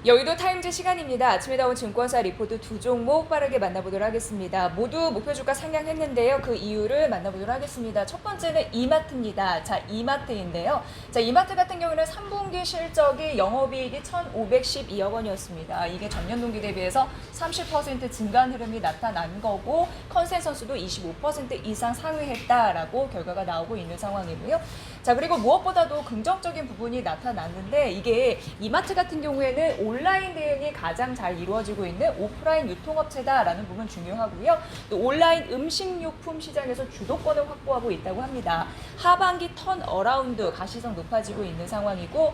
여의도 타임즈 시간입니다. 아침에 나온 증권사 리포트 두 종목 빠르게 만나보도록 하겠습니다. 모두 목표 주가 상향했는데요. 그 이유를 만나보도록 하겠습니다. 첫 번째는 이마트입니다. 자, 이마트인데요. 자, 이마트 같은 경우는 3분기 실적이 영업이익이 1,512억 원이었습니다. 이게 전년 동기 대비해서 30% 증가한 흐름이 나타난 거고 컨센서스도 25% 이상 상회했다라고 결과가 나오고 있는 상황이고요. 자, 그리고 무엇보다도 긍정적인 부분이 나타났는데 이게 이마트 같은 경우에는 온라인 대응이 가장 잘 이루어지고 있는 오프라인 유통업체다라는 부분 중요하고요. 또 온라인 음식료품 시장에서 주도권을 확보하고 있다고 합니다. 하반기 턴 어라운드 가시성 높아지고 있는 상황이고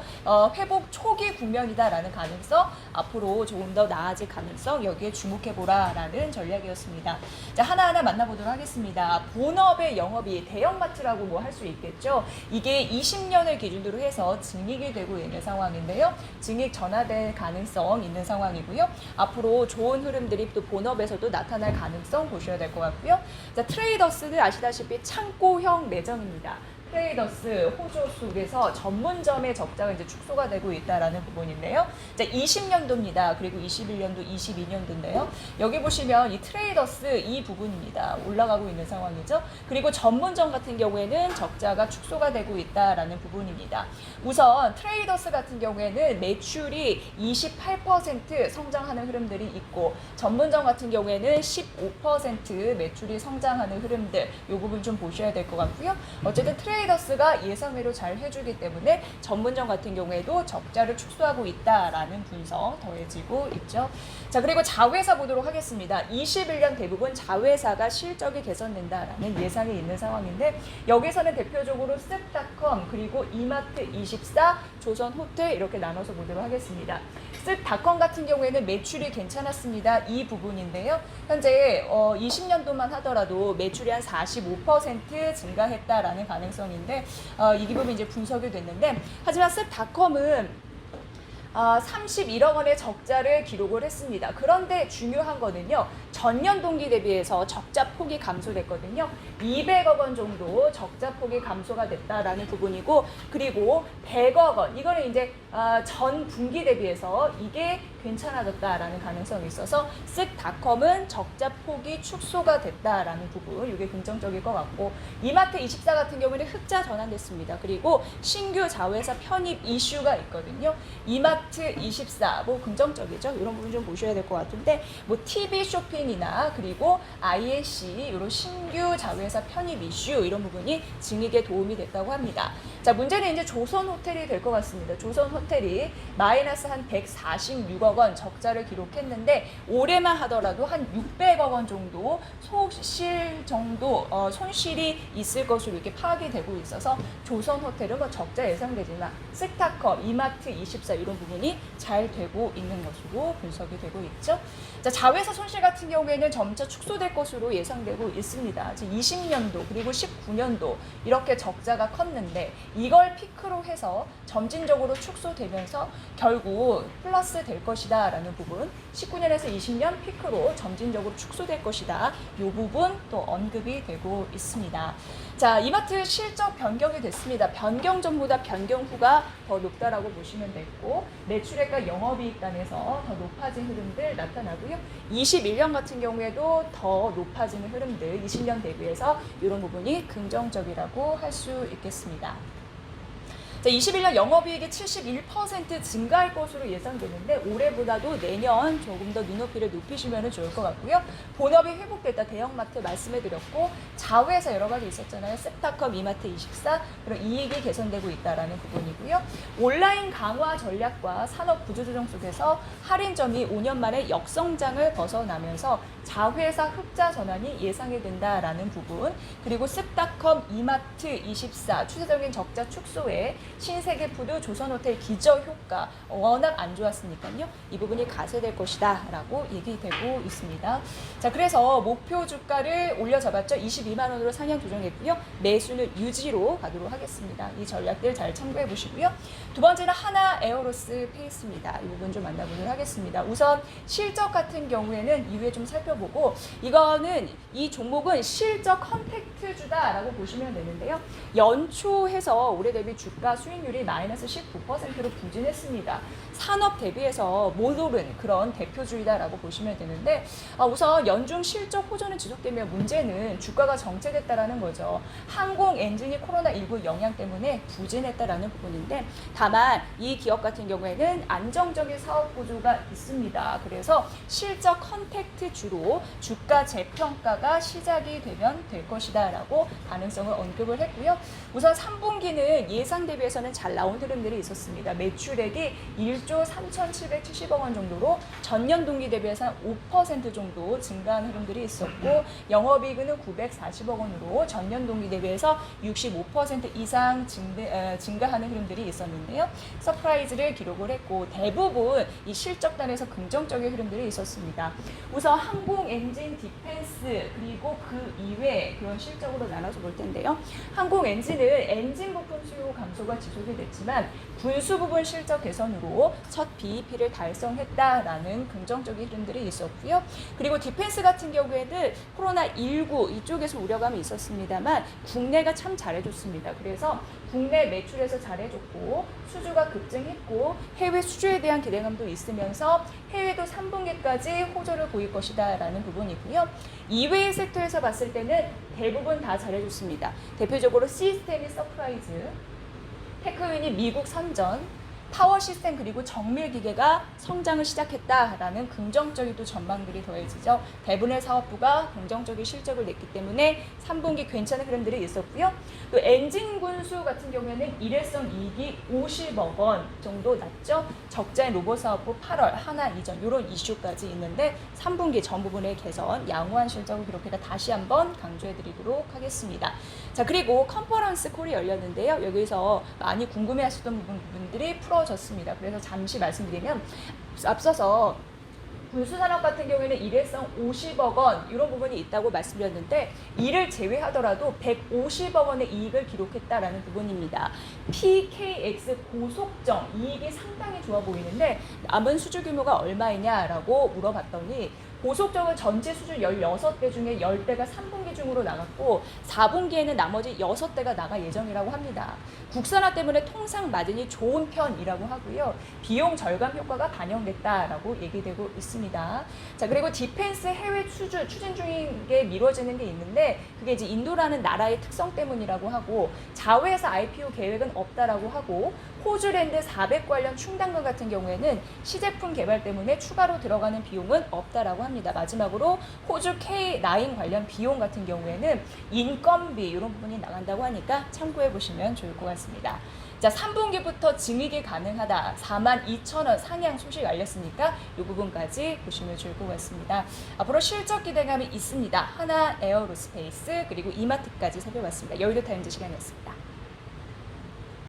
회복 초기 국면이다라는 가능성, 앞으로 조금 더 나아질 가능성 여기에 주목해보라라는 전략이었습니다. 자, 하나하나 만나보도록 하겠습니다. 본업의 영업이 대형마트라고 뭐 할 수 있겠죠. 이게 20년을 기준으로 해서 증액이 되고 있는 상황인데요. 증액 전환될 가능성 있는 상황이고요. 앞으로 좋은 흐름들이 또 본업에서도 나타날 가능성 보셔야 될 것 같고요. 자, 트레이더스는 아시다시피 창고형 매점입니다. 트레이더스 호조 속에서 전문점의 적자가 이제 축소가 되고 있다라는 부분인데요. 자, 20년도입니다. 그리고 21년도, 22년도인데요. 여기 보시면 이 트레이더스 이 부분입니다. 올라가고 있는 상황이죠. 그리고 전문점 같은 경우에는 적자가 축소가 되고 있다라는 부분입니다. 우선 트레이더스 같은 경우에는 매출이 28% 성장하는 흐름들이 있고 전문점 같은 경우에는 15% 매출이 성장하는 흐름들 이 부분 좀 보셔야 될 것 같고요. 어쨌든 트레이더스가 예상외로 잘 해주기 때문에 전문점 같은 경우에도 적자를 축소하고 있다라는 분석 더해지고 있죠. 자, 그리고 자회사 보도록 하겠습니다. 21년 대부분 자회사가 실적이 개선된다라는 예상이 있는 상황인데 여기서는 대표적으로 쓱닷컴 그리고 이마트24, 조선호텔 이렇게 나눠서 보도록 하겠습니다. 쓱닷컴 같은 경우에는 매출이 괜찮았습니다. 이 부분인데요. 현재 20년도만 하더라도 매출이 한 45% 증가했다라는 가능성인데 이 부분이 이제 분석이 됐는데 하지만 쓱닷컴은 31억 원의 적자를 기록을 했습니다. 그런데 중요한 거는요. 전년 동기 대비해서 적자 폭이 감소됐거든요. 200억 원 정도 적자 폭이 감소가 됐다라는 부분이고 그리고 100억 원 이거는 이제 전 분기 대비해서 이게 괜찮아졌다라는 가능성이 있어서 쓱닷컴은 적자 폭이 축소가 됐다라는 부분 이게 긍정적일 것 같고 이마트24 같은 경우는 흑자 전환됐습니다. 그리고 신규 자회사 편입 이슈가 있거든요. 이마트24 뭐 긍정적이죠. 이런 부분 좀 보셔야 될 것 같은데 뭐 TV 쇼핑이나 그리고 IAC 이런 신규 자회사 편입 이슈 이런 부분이 증액에 도움이 됐다고 합니다. 자, 문제는 이제 조선호텔이 될 것 같습니다. 조선호텔이 마이너스 한 146억 원 적자를 기록했는데 올해만 하더라도 한 600억 원 정도 소실 정도 손실이 있을 것으로 이렇게 파악이 되고 있어서 조선호텔은 뭐 적자 예상되지만 쓱닷컴, 이마트24 이런 부분이 잘 되고 있는 것으로 분석이 되고 있죠. 자, 자회사 손실 같은 경우에는 점차 축소될 것으로 예상되고 있습니다. 20년도 그리고 19년도 이렇게 적자가 컸는데 이걸 피크로 해서 점진적으로 축소되면서 결국 플러스 될 것이다 라는 부분 19년에서 20년 피크로 점진적으로 축소될 것이다. 이 부분 또 언급이 되고 있습니다. 자, 이마트 실적 변경이 됐습니다. 변경 전보다 변경 후가 더 높다라고 보시면 되고 매출액과 영업이익 단에서 더 높아진 흐름들 나타나고요. 21년 같은 경우에도 더 높아지는 흐름들 20년 대비해서 이런 부분이 긍정적이라고 할 수 있겠습니다. 자, 21년 영업이익이 71% 증가할 것으로 예상되는데 올해보다도 내년 조금 더 눈높이를 높이시면 좋을 것 같고요. 본업이 회복됐다 대형마트 말씀해드렸고 자회사 여러 가지 있었잖아요. 쓱닷컴, 이마트24 그런 이익이 개선되고 있다라는 부분이고요. 온라인 강화 전략과 산업 구조조정 속에서 할인점이 5년 만에 역성장을 벗어나면서 자회사 흑자 전환이 예상이 된다라는 부분 그리고 쓱닷컴, 이마트24 추세적인 적자 축소에 신세계푸드, 조선호텔 기저효과 워낙 안 좋았으니까요. 이 부분이 가세될 것이다 라고 얘기되고 있습니다. 자, 그래서 목표 주가를 올려잡았죠. 22만 원으로 상향 조정했고요. 매수는 유지로 가도록 하겠습니다. 이 전략들 잘 참고해 보시고요. 두 번째는 하나 에어로스 페이스입니다. 이 부분 좀 만나보도록 하겠습니다. 우선 실적 같은 경우에는 이후에 좀 살펴보고 이거는 이 종목은 실적 컨택트주다라고 보시면 되는데요. 연초해서 올해 대비 주가 수익률이 마이너스 19%로 부진했습니다. 산업 대비해서 못 오른 그런 대표주의다라고 보시면 되는데 우선 연중 실적 호전은 지속되며 문제는 주가가 정체됐다라는 거죠. 항공 엔진이 코로나19 영향 때문에 부진했다라는 부분인데 다만 이 기업 같은 경우에는 안정적인 사업 구조가 있습니다. 그래서 실적 컨택트 주로 주가 재평가가 시작이 되면 될 것이다 라고 가능성을 언급을 했고요. 우선 3분기는 예상 대비해서는 잘 나온 흐름들이 있었습니다. 매출액이 1조 3,770억 원 정도로 전년 동기 대비해서 한 5% 정도 증가한 흐름들이 있었고 영업이익은 940억 원으로 전년 동기 대비해서 65% 이상 증가하는 흐름들이 있었는데요. 서프라이즈를 기록을 했고 대부분 이 실적단에서 긍정적인 흐름들이 있었습니다. 우선 항공 엔진 디펜스 그리고 그 이외 그런 실적으로 나눠서 볼 텐데요. 항공 엔진은 엔진 부품 수요 감소가 지속이 됐지만 군수 부분 실적 개선으로 첫 BEP를 달성했다라는 긍정적인 흐름들이 있었고요. 그리고 디펜스 같은 경우에는 코로나19 이쪽에서 우려감이 있었습니다만 국내가 참 잘해줬습니다. 그래서 국내 매출에서 잘해줬고 수주가 급증했고 해외 수주에 대한 기대감도 있으면서 해외도 3분기까지 호조를 보일 것이다 라는 부분이고요. 이외의 섹터에서 봤을 때는 대부분 다 잘해줬습니다. 대표적으로 시스템이 서프라이즈, 테크윈이 미국 선전, 파워 시스템 그리고 정밀 기계가 성장을 시작했다라는 긍정적인 또 전망들이 더해지죠. 대부분의 사업부가 긍정적인 실적을 냈기 때문에 3분기 괜찮은 흐름들이 있었고요. 또 엔진 군수 같은 경우에는 일회성 이익이 50억 원 정도 났죠. 적자인 로봇 사업부 8월 하나 이전 이런 이슈까지 있는데 3분기 전 부분의 개선, 양호한 실적을 기록해다 다시 한번 강조해드리도록 하겠습니다. 자 그리고 컨퍼런스 콜이 열렸는데요. 여기서 많이 궁금해하셨던 부분들이 풀어졌습니다. 그래서 잠시 말씀드리면 앞서서 군수산업 같은 경우에는 일회성 50억 원 이런 부분이 있다고 말씀드렸는데 이를 제외하더라도 150억 원의 이익을 기록했다라는 부분입니다. PKX 고속정 이익이 상당히 좋아 보이는데 남은 수주 규모가 얼마이냐라고 물어봤더니 고속정은 전체 수준 16대 중에 10대가 3분기 중으로 나갔고 4분기에는 나머지 6대가 나갈 예정이라고 합니다. 국산화 때문에 통상 마진이 좋은 편이라고 하고요. 비용 절감 효과가 반영됐다라고 얘기되고 있습니다. 자 그리고 디펜스 해외 수주 추진 중인 게 미뤄지는 게 있는데 그게 이제 인도라는 나라의 특성 때문이라고 하고 자회사 IPO 계획은 없다라고 하고 호주랜드 400 관련 충당금 같은 경우에는 시제품 개발 때문에 추가로 들어가는 비용은 없다라고 합니다. 마지막으로 호주 K9 관련 비용 같은 경우에는 인건비 이런 부분이 나간다고 하니까 참고해 보시면 좋을 것 같습니다. 자, 3분기부터 증액이 가능하다. 42,000원 상향 소식 알렸으니까 이 부분까지 보시면 좋을 것 같습니다. 앞으로 실적 기대감이 있습니다. 하나 에어로스페이스 그리고 이마트까지 살펴봤습니다. 여의도 타임즈 시간이었습니다.